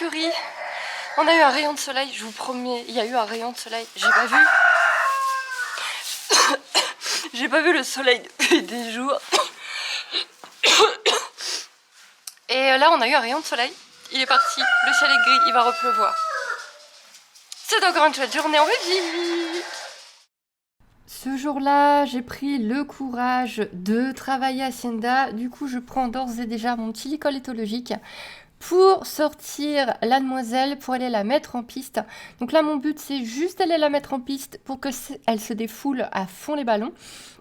l'écurie. On a eu un rayon de soleil, je vous promets, il y a eu un rayon de soleil. J'ai pas vu. J'ai pas vu le soleil depuis des jours. Et là, on a eu un rayon de soleil. Il est parti, le ciel est gris, il va repleuvoir. C'est encore une chouette journée en Belgique. Ce jour-là, j'ai pris le courage de travailler à Sienda. Du coup, je prends d'ores et déjà mon petit licol éthologique pour sortir la demoiselle, pour aller la mettre en piste. Donc là, mon but, c'est juste d'aller la mettre en piste pour qu'elle se défoule à fond les ballons.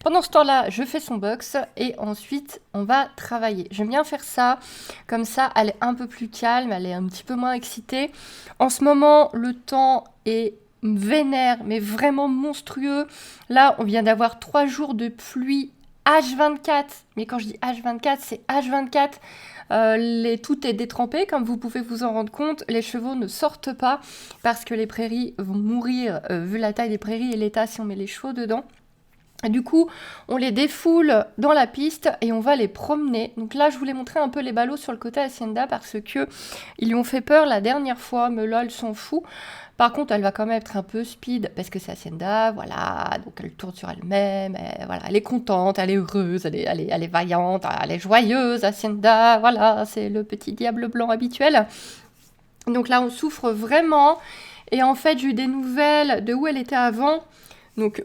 Pendant ce temps-là, je fais son box et ensuite, on va travailler. J'aime bien faire ça. Comme ça, elle est un peu plus calme, elle est un petit peu moins excitée. En ce moment, le temps est vénère, mais vraiment monstrueux. Là, on vient d'avoir 3 jours de pluie H24. Mais quand je dis H24, c'est H24. Tout est détrempé, comme vous pouvez vous en rendre compte. Les chevaux ne sortent pas parce que les prairies vont mourir, vu la taille des prairies et l'état si on met les chevaux dedans. Et du coup, on les défoule dans la piste et on va les promener. Donc là, je voulais montrer un peu les ballots sur le côté Hacienda parce que ils lui ont fait peur la dernière fois, mais là, elle s'en fout. Par contre, elle va quand même être un peu speed parce que c'est Hacienda, voilà. Donc elle tourne sur elle-même, voilà, elle est contente, elle est heureuse, elle est vaillante, elle est joyeuse, Hacienda, voilà, c'est le petit diable blanc habituel. Donc là, on souffre vraiment. Et en fait, j'ai eu des nouvelles de où elle était avant. Donc,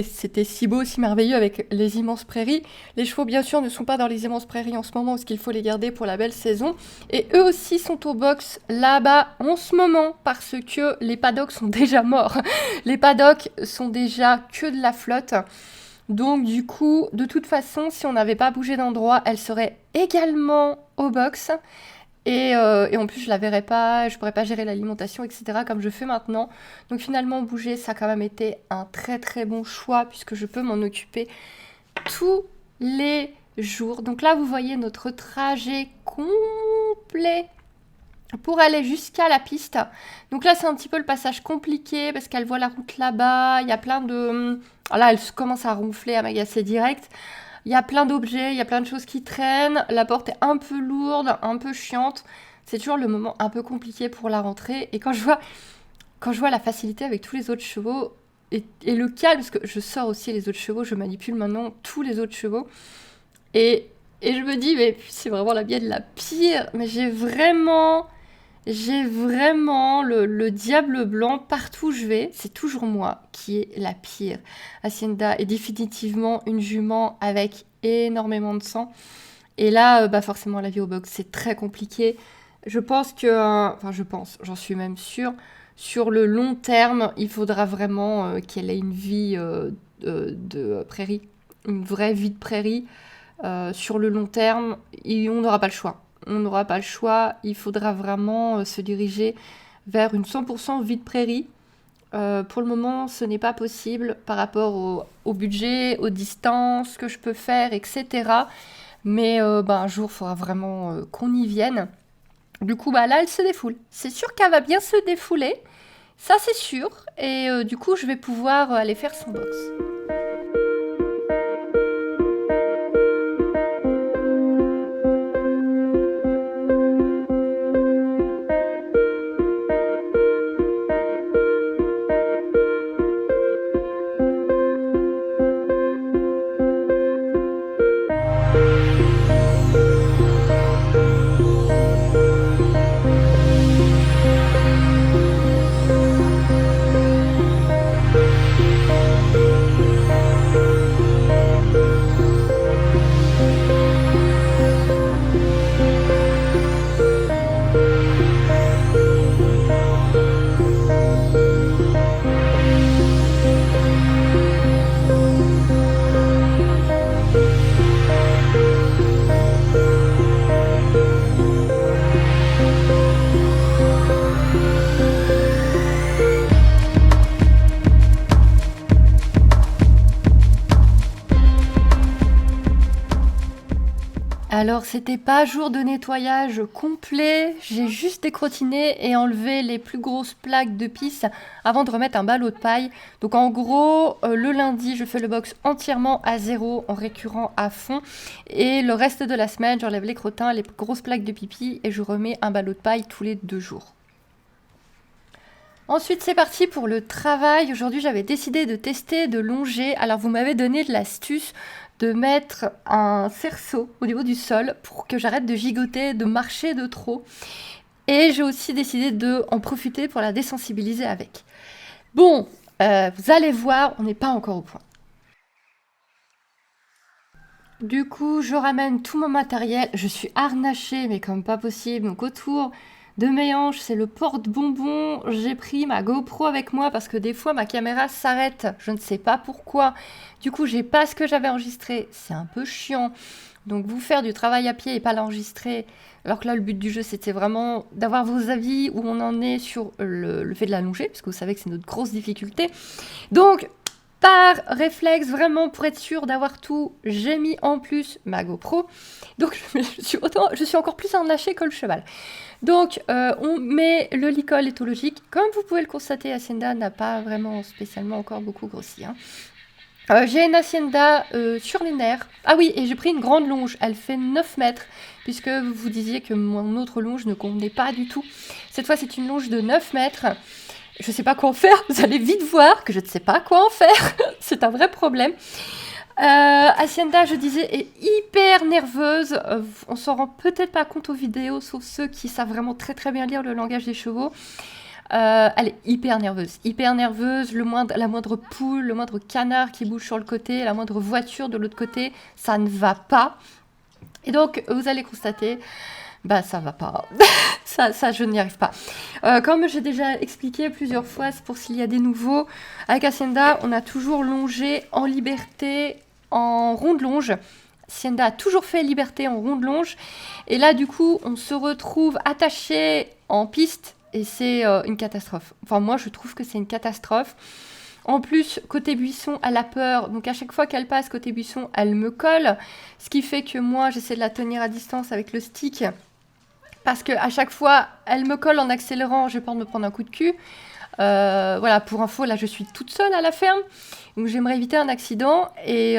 c'était si beau, si merveilleux avec les immenses prairies. Les chevaux, bien sûr, ne sont pas dans les immenses prairies en ce moment parce qu'il faut les garder pour la belle saison. Et eux aussi sont au box là-bas en ce moment parce que les paddocks sont déjà morts. Les paddocks sont déjà que de la flotte. Donc, du coup, de toute façon, si on n'avait pas bougé d'endroit, elle serait également au box. Et en plus, je la verrais pas, je pourrais pas gérer l'alimentation, etc. comme je fais maintenant. Donc finalement, bouger, ça a quand même été un très très bon choix puisque je peux m'en occuper tous les jours. Donc là, vous voyez notre trajet complet pour aller jusqu'à la piste. Donc là, c'est un petit peu le passage compliqué parce qu'elle voit la route là-bas. Il y a plein de... Là, elle commence à ronfler, à m'agacer direct. Il y a plein d'objets, il y a plein de choses qui traînent. La porte est un peu lourde, un peu chiante. C'est toujours le moment un peu compliqué pour la rentrée. Et quand je vois la facilité avec tous les autres chevaux et le calme, parce que je sors aussi les autres chevaux, je manipule maintenant tous les autres chevaux. Et je me dis, mais c'est vraiment la mienne la pire. Mais j'ai vraiment le diable blanc partout où je vais. C'est toujours moi qui est la pire. Hacienda est définitivement une jument avec énormément de sang. Et là, forcément, la vie au box, c'est très compliqué. Je pense que... j'en suis même sûre. Sur le long terme, il faudra vraiment qu'elle ait une vie de prairie. Une vraie vie de prairie. Sur le long terme, on n'aura pas le choix. On n'aura pas le choix, il faudra vraiment se diriger vers une 100% vie de prairie. Pour le moment, ce n'est pas possible par rapport au budget, aux distances que je peux faire, etc. Mais un jour, il faudra vraiment qu'on y vienne. Du coup, là, elle se défoule. C'est sûr qu'elle va bien se défouler, ça c'est sûr. Et du coup, je vais pouvoir aller faire son box. Alors, c'était pas jour de nettoyage complet, j'ai juste décrotiné et enlevé les plus grosses plaques de pisse avant de remettre un ballot de paille. Donc en gros, le lundi, je fais le box entièrement à zéro en récurrent à fond et le reste de la semaine, j'enlève les crottins, les grosses plaques de pipi et je remets un ballot de paille tous les 2 jours. Ensuite, c'est parti pour le travail. Aujourd'hui, j'avais décidé de tester de longer. Alors, vous m'avez donné de l'astuce de mettre un cerceau au niveau du sol pour que j'arrête de gigoter, de marcher de trop. Et j'ai aussi décidé d'en profiter pour la désensibiliser avec. Bon, vous allez voir, on n'est pas encore au point. Du coup, je ramène tout mon matériel. Je suis harnachée, mais comme pas possible. Donc autour de mes hanches, c'est le porte-bonbon. J'ai pris ma GoPro avec moi parce que des fois, ma caméra s'arrête. Je ne sais pas pourquoi. Du coup, j'ai pas ce que j'avais enregistré. C'est un peu chiant. Donc vous faire du travail à pied et pas l'enregistrer. Alors que là, le but du jeu, c'était vraiment d'avoir vos avis où on en est sur le fait de la longer, parce que vous savez que c'est notre grosse difficulté. Donc, par réflexe, vraiment pour être sûr d'avoir tout, j'ai mis en plus ma GoPro. Donc je suis encore plus harnachée que le cheval. Donc on met le licol éthologique. Comme vous pouvez le constater, Hacienda n'a pas vraiment spécialement encore beaucoup grossi. J'ai une Hacienda sur les nerfs. Ah oui, et j'ai pris une grande longe. Elle fait 9 mètres, puisque vous disiez que mon autre longe ne convenait pas du tout. Cette fois, c'est une longe de 9 mètres. Je ne sais pas quoi en faire, vous allez vite voir que je ne sais pas quoi en faire. C'est un vrai problème. Hacienda, je disais, est hyper nerveuse. On s'en rend peut-être pas compte aux vidéos, sauf ceux qui savent vraiment très très bien lire le langage des chevaux. Elle est hyper nerveuse. La moindre poule, le moindre canard qui bouge sur le côté, la moindre voiture de l'autre côté, ça ne va pas. Et donc, vous allez constater... ça va pas. ça, je n'y arrive pas. Comme j'ai déjà expliqué plusieurs fois, c'est pour s'il y a des nouveaux. Avec Hacienda, on a toujours longé en liberté, en ronde longe. Hacienda a toujours fait liberté en ronde longe. Et là, du coup, on se retrouve attaché en piste. Et c'est une catastrophe. Enfin, moi, je trouve que c'est une catastrophe. En plus, côté buisson, elle a peur. Donc, à chaque fois qu'elle passe côté buisson, elle me colle. Ce qui fait que moi, j'essaie de la tenir à distance avec le stick. Parce qu'à chaque fois, elle me colle en accélérant. J'ai peur de me prendre un coup de cul. Voilà, pour info, là, je suis toute seule à la ferme. Donc, j'aimerais éviter un accident. Et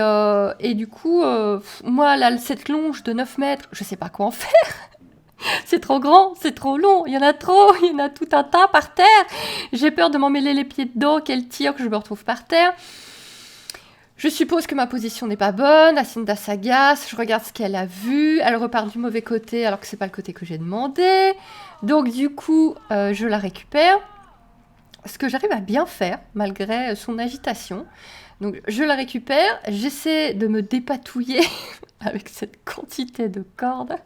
du coup, moi, là, cette longe de 9 mètres, je sais pas quoi en faire. C'est trop grand, c'est trop long, il y en a trop, il y en a tout un tas par terre. J'ai peur de m'emmêler les pieds dedans, qu'elle tire, que je me retrouve par terre. Je suppose que ma position n'est pas bonne, Hacienda s'agace, je regarde ce qu'elle a vu, elle repart du mauvais côté alors que c'est pas le côté que j'ai demandé. Donc du coup, je la récupère. Ce que j'arrive à bien faire, malgré son agitation. Donc je la récupère, j'essaie de me dépatouiller avec cette quantité de cordes.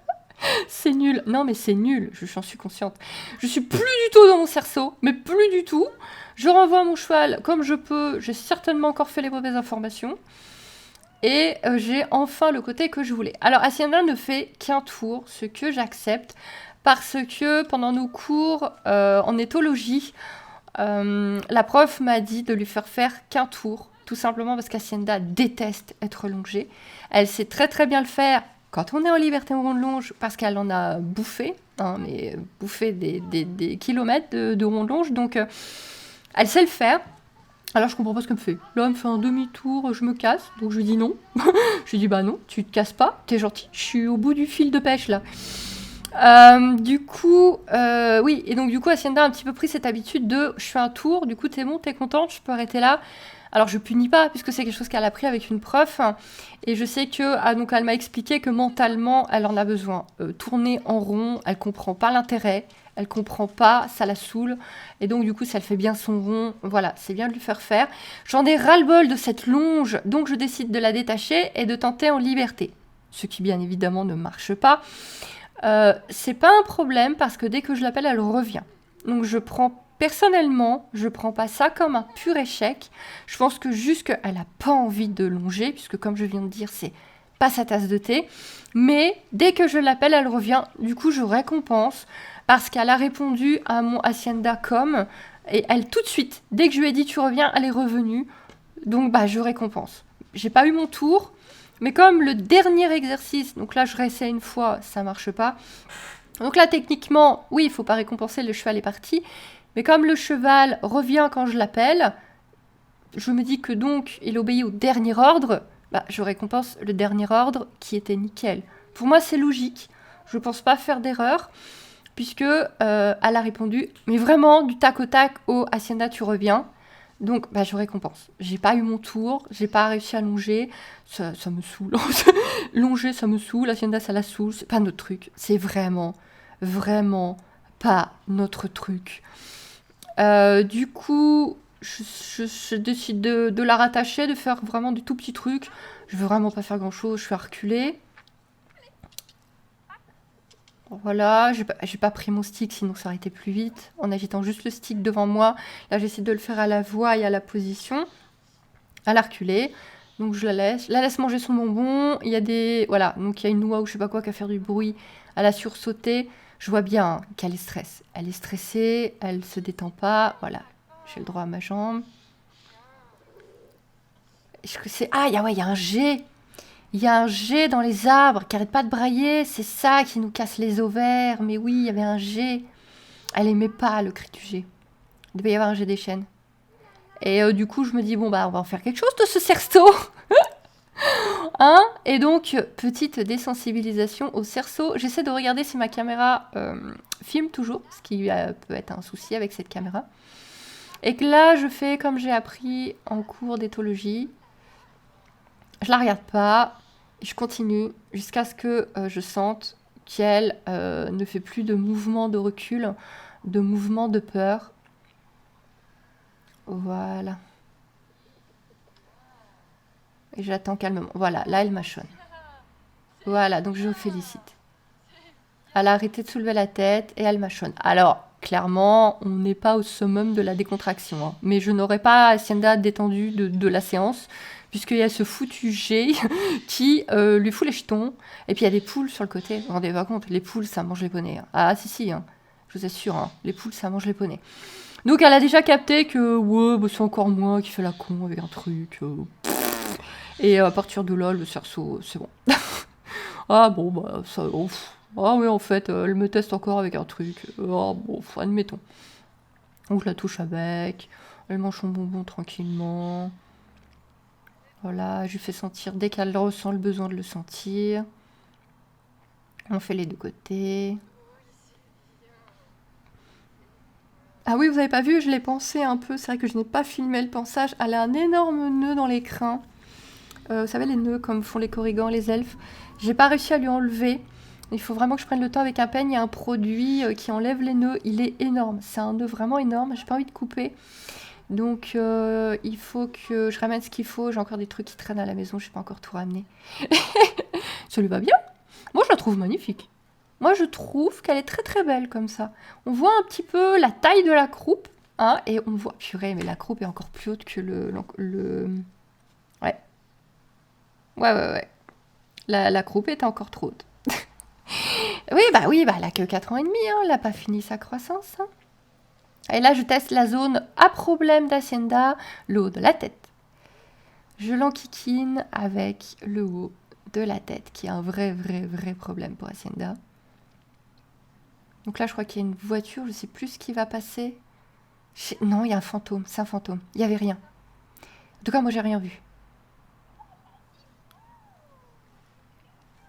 C'est nul. Non, mais c'est nul. J'en suis consciente. Je suis plus du tout dans mon cerceau, mais plus du tout. Je renvoie mon cheval comme je peux. J'ai certainement encore fait les mauvaises informations. Et j'ai enfin le côté que je voulais. Alors, Hacienda ne fait qu'un tour, ce que j'accepte, parce que pendant nos cours en éthologie, la prof m'a dit de lui faire qu'un tour, tout simplement parce qu'Hacienda déteste être longée. Elle sait très très bien le faire quand on est en liberté en ronde longe, parce qu'elle en a bouffé, mais bouffé des kilomètres de ronde longe, donc elle sait le faire. Alors je comprends pas ce qu'elle me fait. Là, elle me fait un demi-tour, je me casse, donc je lui dis non. Je lui dis bah non, tu te casses pas, t'es gentil, je suis au bout du fil de pêche là. Du coup, oui, et donc du coup, Hacienda a un petit peu pris cette habitude de je fais un tour, du coup t'es bon, t'es contente, je peux arrêter là. Alors je punis pas, puisque c'est quelque chose qu'elle a appris avec une prof, et je sais que, donc elle m'a expliqué que mentalement, elle en a besoin. Tourner en rond, elle comprend pas l'intérêt, elle comprend pas, ça la saoule, et donc du coup, ça elle fait bien son rond, voilà, c'est bien de lui faire faire. J'en ai ras-le-bol de cette longe, donc je décide de la détacher et de tenter en liberté. Ce qui bien évidemment ne marche pas. C'est pas un problème, parce que dès que je l'appelle, elle revient. Donc personnellement, je prends pas ça comme un pur échec. Je pense que juste qu'elle n'a pas envie de longer, puisque comme je viens de dire, c'est pas sa tasse de thé. Mais dès que je l'appelle, elle revient. Du coup, je récompense, parce qu'elle a répondu à mon Hacienda comme, et elle tout de suite, dès que je lui ai dit tu reviens, elle est revenue. Donc je récompense. J'ai pas eu mon tour, Mais comme le dernier exercice, donc là je réessaie une fois, ça marche pas. Donc là techniquement, oui, il faut pas récompenser, le cheval est parti. Mais comme le cheval revient quand je l'appelle, je me dis que donc il obéit au dernier ordre, bah, je récompense le dernier ordre qui était nickel. Pour moi c'est logique, je pense pas faire d'erreur, puisque elle a répondu, mais vraiment du tac au tac au Hacienda tu reviens. Donc, bah, je récompense. J'ai pas eu mon tour, j'ai pas réussi à longer, ça me saoule. Longer, ça me saoule, Hacienda, ça la saoule, c'est pas notre truc. C'est vraiment, vraiment pas notre truc. Du coup, je décide de la rattacher, de faire vraiment des tout petits trucs. Je veux vraiment pas faire grand chose, je fais reculer. Voilà, j'ai pas pris mon stick, sinon ça aurait été plus vite. En agitant juste le stick devant moi. Là, j'essaie de le faire à la voix et à la position. À la reculer. Donc je la laisse manger son bonbon. Il y a des... Voilà, donc il y a une noix ou je sais pas quoi qui a fait du bruit. Elle a sursauté. Je vois bien qu'elle est stressée. Elle est stressée, elle se détend pas. Voilà, j'ai le droit à ma jambe. Ah, ouais, il y a un G. Il y a un G dans les arbres qui arrête pas de brailler. C'est ça qui nous casse les ovaires. Mais oui, il y avait un G. Elle aimait pas le cri du G. Il devait y avoir un G des chênes. Et du coup, je me dis, bon, bah, on va en faire quelque chose de ce cerceau. Hein? Et donc, petite désensibilisation au cerceau. J'essaie de regarder si ma caméra filme toujours, ce qui peut être un souci avec cette caméra. Et que là, je fais comme j'ai appris en cours d'éthologie. Je la regarde pas. Je continue jusqu'à ce que je sente qu'elle ne fait plus de mouvement de recul, de mouvement de peur. Voilà. Et j'attends calmement. Voilà, là, elle mâchonne. Voilà, donc je vous félicite. Elle a arrêté de soulever la tête et elle mâchonne. Alors, clairement, on n'est pas au summum de la décontraction. Hein. Mais je n'aurais pas Hacienda détendue de la séance, puisqu'il y a ce foutu G qui lui fout les jetons. Et puis il y a des poules sur le côté. Vous vous rendez pas compte, les poules, ça mange les poneys. Hein. Ah, si, hein. Je vous assure, hein. Les poules, ça mange les poneys. Donc elle a déjà capté que, ouais, bah, c'est encore moi qui fais la con avec un truc. Et à partir de là, le cerceau, c'est bon. Ah bon, bah, ça... Ouf. Ah oui, en fait, elle me teste encore avec un truc. Ah bon, admettons. Donc je la touche avec. Elle mange son bonbon tranquillement. Voilà, je lui fais sentir dès qu'elle ressent le besoin de le sentir. On fait les deux côtés. Ah oui, vous avez pas vu, je l'ai pensé un peu. C'est vrai que je n'ai pas filmé le pansage. Elle a un énorme nœud dans les crins. Vous savez, les nœuds comme font les corrigans, les elfes. J'ai pas réussi à lui enlever. Il faut vraiment que je prenne le temps avec un peigne. Il y a un produit qui enlève les nœuds. Il est énorme. C'est un nœud vraiment énorme. J'ai pas envie de couper. Donc, il faut que je ramène ce qu'il faut. J'ai encore des trucs qui traînent à la maison. Je n'ai pas encore tout ramené. Ça lui va bien. Moi, je la trouve magnifique. Moi, je trouve qu'elle est très très belle comme ça. On voit un petit peu la taille de la croupe. Hein, et on voit... Purée, mais la croupe est encore plus haute que le... Ouais. Ouais. La croupe est encore trop haute. Oui, elle a que 4 ans et demi, hein, elle n'a pas fini sa croissance. Hein. Et là, je teste la zone à problème d'Hacienda, le haut de la tête. Je l'enquiquine avec le haut de la tête, qui est un vrai problème pour Hacienda. Donc là, je crois qu'il y a une voiture, je ne sais plus ce qui va passer. Non, il y a un fantôme, c'est un fantôme. Il n'y avait rien. En tout cas, moi, j'ai rien vu.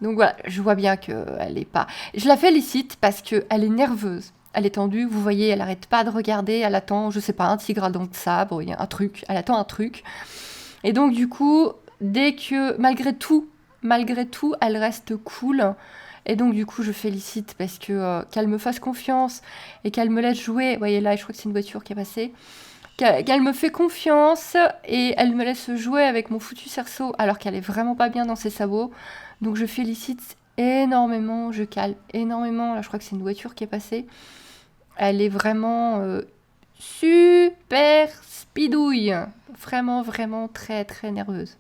Donc voilà, je vois bien qu'elle n'est pas... Je la félicite parce qu'elle est nerveuse. Elle est tendue, vous voyez, elle n'arrête pas de regarder, elle attend, je sais pas, un tigre à dents de sabre, il y a un truc, elle attend un truc. Et donc du coup, dès que, malgré tout, elle reste cool. Et donc du coup, je félicite parce que qu'elle me fasse confiance et qu'elle me laisse jouer. Vous voyez là, je crois que c'est une voiture qui est passée. Qu'elle me fait confiance et elle me laisse jouer avec mon foutu cerceau alors qu'elle est vraiment pas bien dans ses sabots. Donc je félicite énormément, je calme énormément. Là, je crois que c'est une voiture qui est passée. Elle est vraiment super speedouille. Vraiment très nerveuse.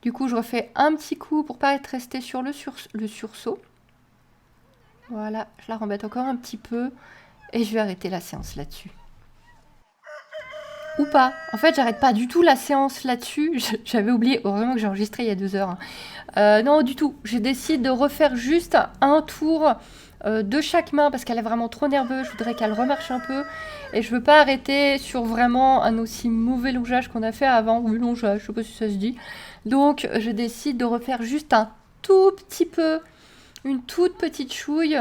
Du coup, je refais un petit coup pour pas être restée sur le sursaut. Voilà, je la rembête encore un petit peu. Et je vais arrêter la séance là-dessus. ou pas. En fait, j'arrête pas du tout la séance là-dessus. J'avais oublié, heureusement que j'ai enregistré il y a 2 heures. Non, du tout. Je décide de refaire juste un tour de chaque main parce qu'elle est vraiment trop nerveuse. Je voudrais qu'elle remarche un peu. Et je veux pas arrêter sur vraiment un aussi mauvais longeage qu'on a fait avant. Oui, longeage, je sais pas si ça se dit. Donc, je décide de refaire juste un tout petit peu, une toute petite chouille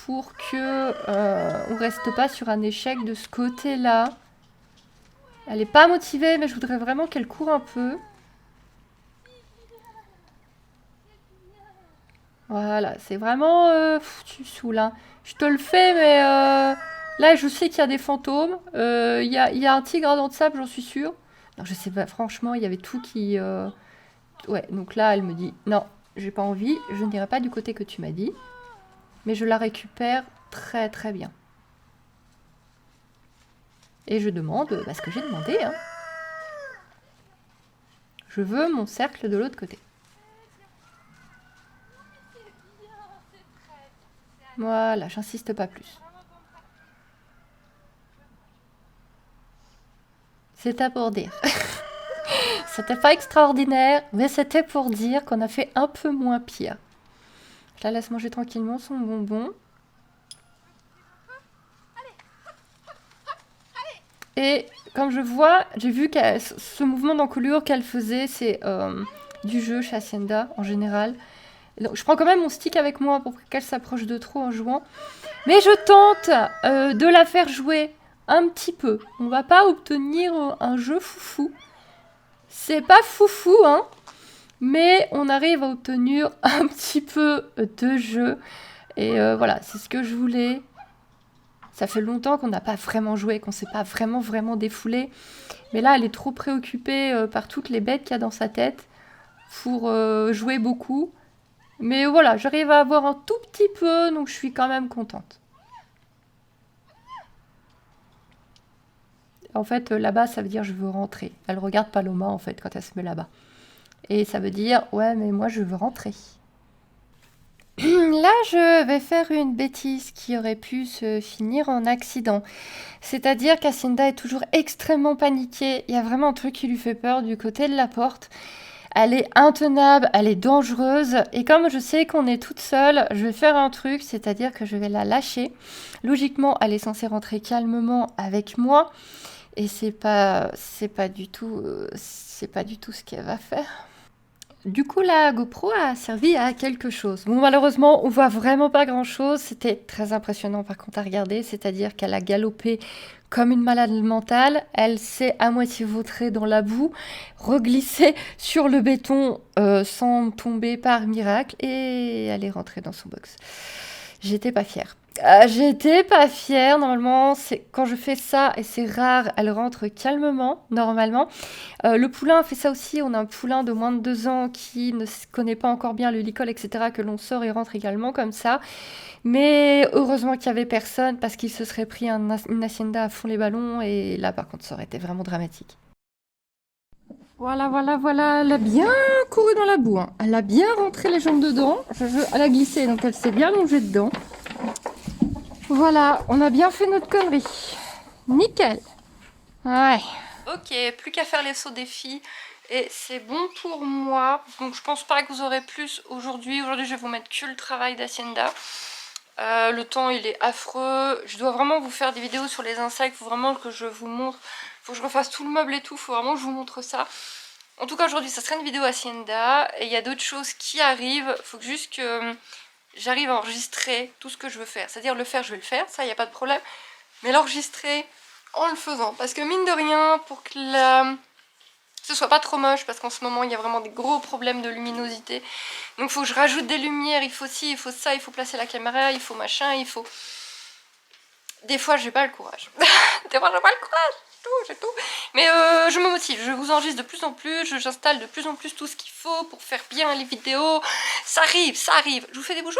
pour que on reste pas sur un échec de ce côté-là. Elle est pas motivée, mais je voudrais vraiment qu'elle court un peu. Voilà, c'est vraiment... tu me saoules, hein. Je te le fais, mais là, je sais qu'il y a des fantômes. Il y a un tigre à dents de sable, j'en suis sûre. Non, je sais pas, franchement, il y avait tout qui... Ouais, donc là, elle me dit, non, j'ai pas envie, je n'irai pas du côté que tu m'as dit. Mais je la récupère très très bien. Et je demande ce que j'ai demandé, hein. Je veux mon cercle de l'autre côté. Voilà, j'insiste pas plus. C'était pour dire. C'était pas extraordinaire, mais c'était pour dire qu'on a fait un peu moins pire. Je la laisse manger tranquillement son bonbon. Et comme je vois, j'ai vu que ce mouvement d'encolure qu'elle faisait, c'est du jeu chez Hacienda en général. Donc, je prends quand même mon stick avec moi pour qu'elle s'approche de trop en jouant. Mais je tente de la faire jouer un petit peu. On va pas obtenir un jeu foufou. C'est pas foufou, hein. Mais on arrive à obtenir un petit peu de jeu. Et voilà, c'est ce que je voulais. Ça fait longtemps qu'on n'a pas vraiment joué, qu'on s'est pas vraiment défoulé. Mais là, elle est trop préoccupée par toutes les bêtes qu'il y a dans sa tête pour jouer beaucoup. Mais voilà, j'arrive à avoir un tout petit peu, donc je suis quand même contente. En fait, là-bas, ça veut dire je veux rentrer. Elle regarde Paloma, en fait, quand elle se met là-bas. Et ça veut dire, ouais, mais moi, je veux rentrer. Là, je vais faire une bêtise qui aurait pu se finir en accident. C'est-à-dire qu'Hacienda est toujours extrêmement paniquée. Il y a vraiment un truc qui lui fait peur du côté de la porte. Elle est intenable, elle est dangereuse. Et comme je sais qu'on est toute seule, je vais faire un truc, c'est-à-dire que je vais la lâcher. Logiquement, elle est censée rentrer calmement avec moi. Et c'est pas du tout ce qu'elle va faire. Du coup, la GoPro a servi à quelque chose. Bon, malheureusement, on voit vraiment pas grand-chose. C'était très impressionnant par contre à regarder, c'est-à-dire qu'elle a galopé comme une malade mentale. Elle s'est à moitié vautrée dans la boue, reglissée sur le béton sans tomber par miracle, et elle est rentrée dans son box. J'étais pas fière. J'étais pas fière. Normalement, c'est quand je fais ça, et c'est rare, elle rentre calmement, normalement. Le poulain fait ça aussi. On a un poulain de moins de 2 ans qui ne connaît pas encore bien le licol, etc., que l'on sort et rentre également comme ça. Mais heureusement qu'il y avait personne parce qu'il se serait pris une hacienda à fond les ballons. Et là, par contre, ça aurait été vraiment dramatique. Voilà. Elle a bien couru dans la boue, hein. Elle a bien rentré les jambes dedans. Elle a glissé, donc elle s'est bien longée dedans. Voilà, on a bien fait notre connerie. Nickel. Ouais. Ok, plus qu'à faire les sauts défis. Et c'est bon pour moi. Donc je pense pas que vous aurez plus aujourd'hui. Aujourd'hui, je vais vous mettre que le travail d'Hacienda. Le temps, il est affreux. Je dois vraiment vous faire des vidéos sur les insectes. Il faut vraiment que je vous montre. Il faut que je refasse tout le meuble et tout. Il faut vraiment que je vous montre ça. En tout cas, aujourd'hui, ça sera une vidéo Hacienda. Et il y a d'autres choses qui arrivent. Il faut juste que j'arrive à enregistrer tout ce que je veux faire. C'est-à-dire le faire, je vais le faire. Ça, il n'y a pas de problème. Mais l'enregistrer en le faisant. Parce que mine de rien, pour que ce soit pas trop moche, parce qu'en ce moment, il y a vraiment des gros problèmes de luminosité. Donc, il faut que je rajoute des lumières. Il faut ci, il faut ça, il faut placer la caméra, il faut machin, il faut... Des fois, j'ai pas le courage. Des fois, j'ai pas le courage. J'ai tout. Mais je me motive, je vous enregistre de plus en plus, j'installe de plus en plus tout ce qu'il faut pour faire bien les vidéos. Ça arrive. Je vous fais des bisous.